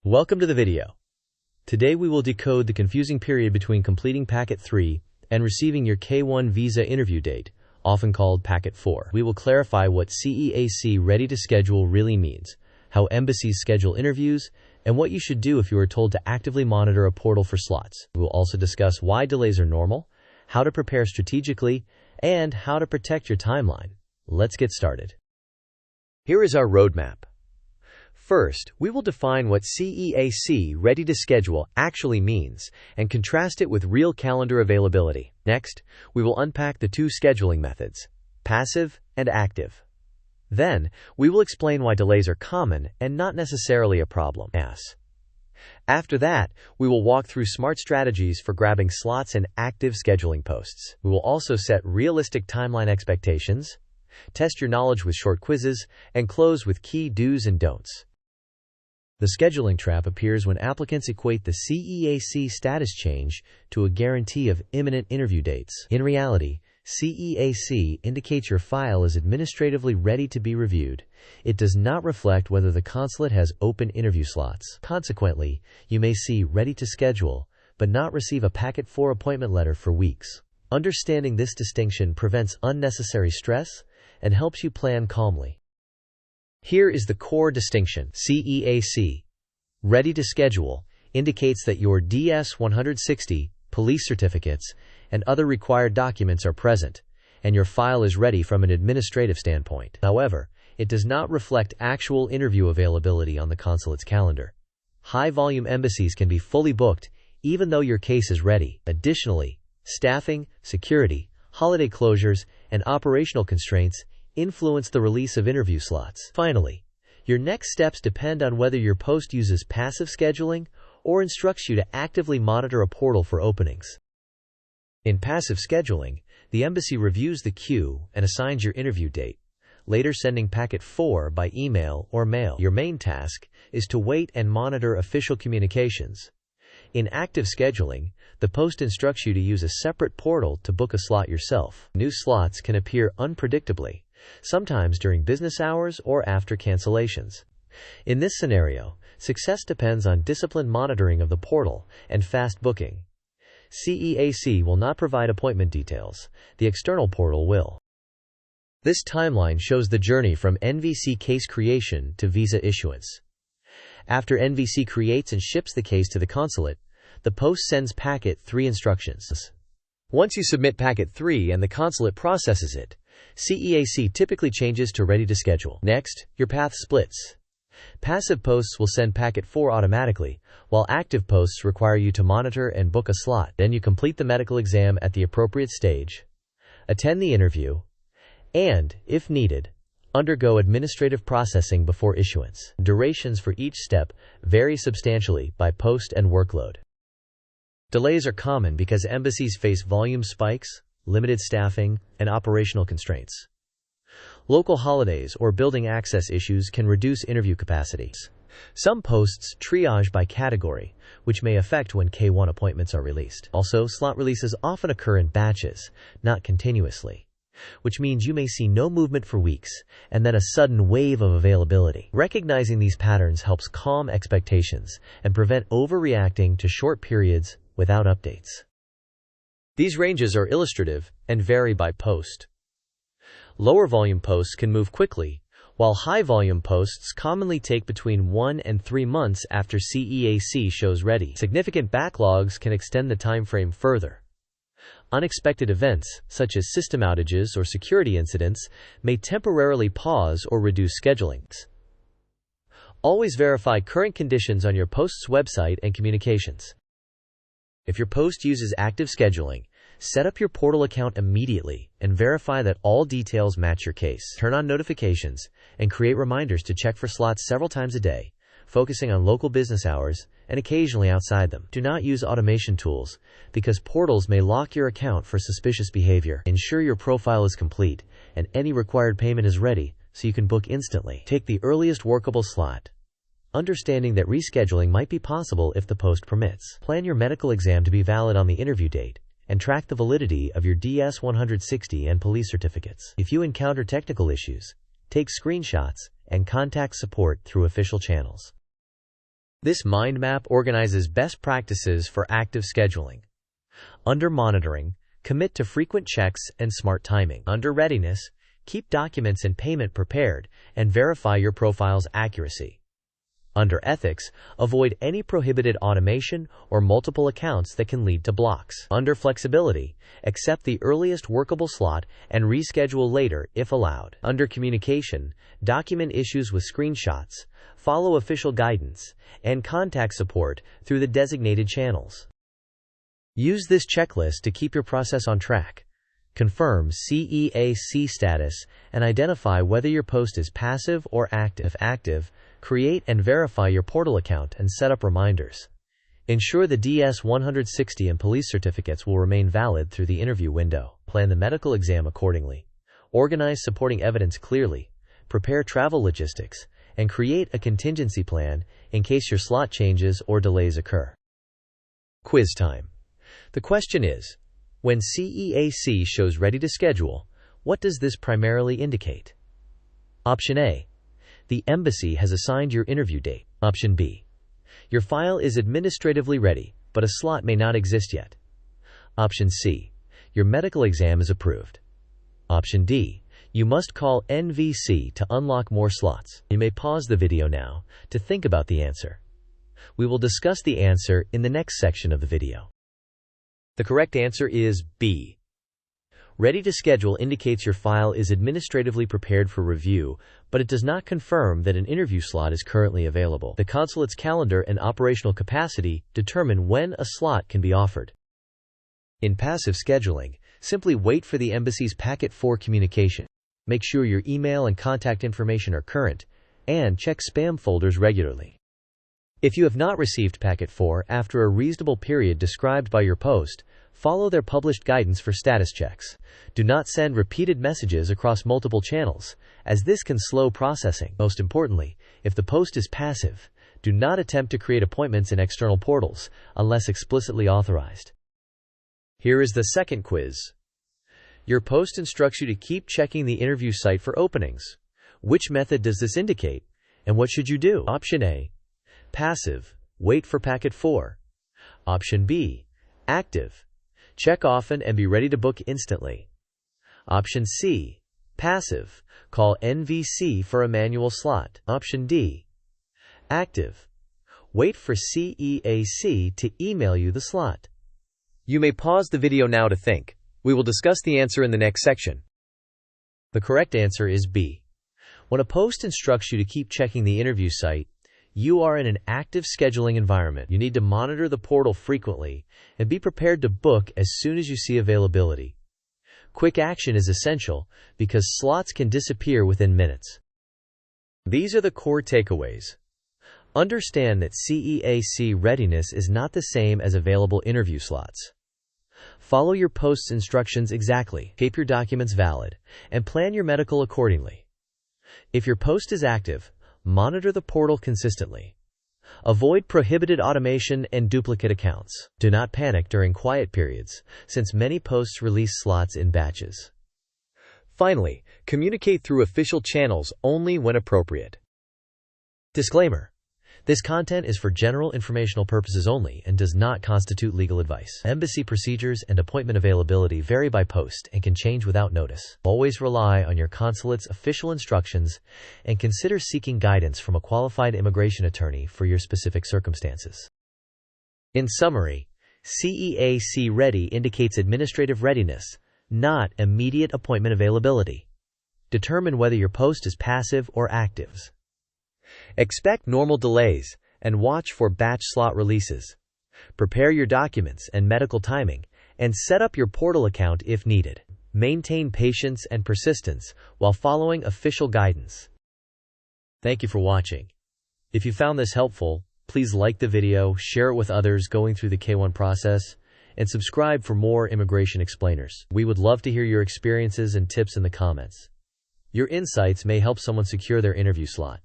Welcome to the video. Today we will decode the confusing period between completing Packet 3 and receiving your K1 visa interview date, often called Packet 4. We will clarify what CEAC ready to schedule really means, how embassies schedule interviews, and what you should do if you are told to actively monitor a portal for slots. We will also discuss why delays are normal, how to prepare strategically, and how to protect your timeline. Let's get started. Here is our roadmap. First, we will define what CEAC ready to schedule actually means and contrast it with real calendar availability. Next, we will unpack the two scheduling methods, passive and active. Then, we will explain why delays are common and not necessarily a problem. After that, we will walk through smart strategies for grabbing slots in active scheduling posts. We will also set realistic timeline expectations, test your knowledge with short quizzes, and close with key do's and don'ts. The scheduling trap appears when applicants equate the CEAC status change to a guarantee of imminent interview dates. In reality, CEAC indicates your file is administratively ready to be reviewed. It does not reflect whether the consulate has open interview slots. Consequently, you may see ready to schedule, but not receive a Packet 4 appointment letter for weeks. Understanding this distinction prevents unnecessary stress and helps you plan calmly. Here is the core distinction. CEAC, ready to schedule, indicates that your DS-160, police certificates, and other required documents are present, and your file is ready from an administrative standpoint. However, it does not reflect actual interview availability on the consulate's calendar. High-volume embassies can be fully booked, even though your case is ready. Additionally, staffing, security, holiday closures, and operational constraints influence the release of interview slots. Finally, your next steps depend on whether your post uses passive scheduling or instructs you to actively monitor a portal for openings. In passive scheduling, the embassy reviews the queue and assigns your interview date, later sending Packet 4 by email or mail. Your main task is to wait and monitor official communications. In active scheduling, the post instructs you to use a separate portal to book a slot yourself. New slots can appear unpredictably, sometimes during business hours or after cancellations. In this scenario, success depends on disciplined monitoring of the portal and fast booking. CEAC will not provide appointment details. The external portal will. This timeline shows the journey from NVC case creation to visa issuance. After NVC creates and ships the case to the consulate, the post sends Packet 3 instructions. Once you submit Packet 3 and the consulate processes it, CEAC typically changes to ready to schedule. Next, your path splits. Passive posts will send Packet 4 automatically, while active posts require you to monitor and book a slot. Then you complete the medical exam at the appropriate stage, attend the interview, and, if needed, undergo administrative processing before issuance. Durations for each step vary substantially by post and workload. Delays are common because embassies face volume spikes, limited staffing, and operational constraints. Local holidays or building access issues can reduce interview capacities. Some posts triage by category, which may affect when K1 appointments are released. Also, slot releases often occur in batches, not continuously, which means you may see no movement for weeks, and then a sudden wave of availability. Recognizing these patterns helps calm expectations and prevent overreacting to short periods without updates. These ranges are illustrative and vary by post. Lower volume posts can move quickly, while high volume posts commonly take between 1 and 3 months after CEAC shows ready. Significant backlogs can extend the time frame further. Unexpected events, such as system outages or security incidents, may temporarily pause or reduce scheduling. Always verify current conditions on your post's website and communications. If your post uses active scheduling, set up your portal account immediately and verify that all details match your case. Turn on notifications and create reminders to check for slots several times a day, focusing on local business hours and occasionally outside them. Do not use automation tools because portals may lock your account for suspicious behavior. Ensure your profile is complete and any required payment is ready so you can book instantly. Take the earliest workable slot, understanding that rescheduling might be possible if the post permits. Plan your medical exam to be valid on the interview date, and track the validity of your DS-160 and police certificates. If you encounter technical issues, take screenshots and contact support through official channels. This mind map organizes best practices for active scheduling. Under monitoring, commit to frequent checks and smart timing. Under readiness, keep documents and payment prepared and verify your profile's accuracy. Under ethics, avoid any prohibited automation or multiple accounts that can lead to blocks. Under flexibility, accept the earliest workable slot and reschedule later if allowed. Under communication, document issues with screenshots, follow official guidance, and contact support through the designated channels. Use this checklist to keep your process on track. Confirm CEAC status and identify whether your post is passive or active. If active, create and verify your portal account and set up reminders. Ensure the DS-160 and police certificates will remain valid through the interview window. Plan the medical exam accordingly. Organize supporting evidence clearly. Prepare travel logistics, and create a contingency plan in case your slot changes or delays occur. Quiz time. The question is, when CEAC shows ready to schedule, what does this primarily indicate? Option A. The embassy has assigned your interview date. Option B. Your file is administratively ready, but a slot may not exist yet. Option C. Your medical exam is approved. Option D. You must call NVC to unlock more slots. You may pause the video now to think about the answer. We will discuss the answer in the next section of the video. The correct answer is B. Ready to schedule indicates your file is administratively prepared for review, but it does not confirm that an interview slot is currently available. The consulate's calendar and operational capacity determine when a slot can be offered. In passive scheduling, simply wait for the embassy's Packet 4 communication. Make sure your email and contact information are current, and check spam folders regularly. If you have not received Packet 4 after a reasonable period described by your post, follow their published guidance for status checks. Do not send repeated messages across multiple channels, as this can slow processing. Most importantly, if the post is passive, do not attempt to create appointments in external portals unless explicitly authorized. Here is the second quiz. Your post instructs you to keep checking the interview site for openings. Which method does this indicate, and what should you do? Option A. Passive. Wait for Packet 4. Option B. Active. Check often and be ready to book instantly. Option C. Passive. Call NVC for a manual slot. Option D. Active. Wait for CEAC to email you the slot. You may pause the video now to think. We will discuss the answer in the next section. The correct answer is B. When a post instructs you to keep checking the interview site, you are in an active scheduling environment. You need to monitor the portal frequently and be prepared to book as soon as you see availability. Quick action is essential because slots can disappear within minutes. These are the core takeaways. Understand that CEAC readiness is not the same as available interview slots. Follow your post's instructions exactly, keep your documents valid, and plan your medical accordingly. If your post is active, monitor the portal consistently. Avoid prohibited automation and duplicate accounts. Do not panic during quiet periods, since many posts release slots in batches. Finally, communicate through official channels only when appropriate. Disclaimer: this content is for general informational purposes only and does not constitute legal advice. Embassy procedures and appointment availability vary by post and can change without notice. Always rely on your consulate's official instructions and consider seeking guidance from a qualified immigration attorney for your specific circumstances. In summary, CEAC ready indicates administrative readiness, not immediate appointment availability. Determine whether your post is passive or active. Expect normal delays and watch for batch slot releases. Prepare your documents and medical timing and set up your portal account if needed. Maintain patience and persistence while following official guidance. Thank you for watching. If you found this helpful, please like the video, share it with others going through the K1 process, and subscribe for more immigration explainers. We would love to hear your experiences and tips in the comments. Your insights may help someone secure their interview slot.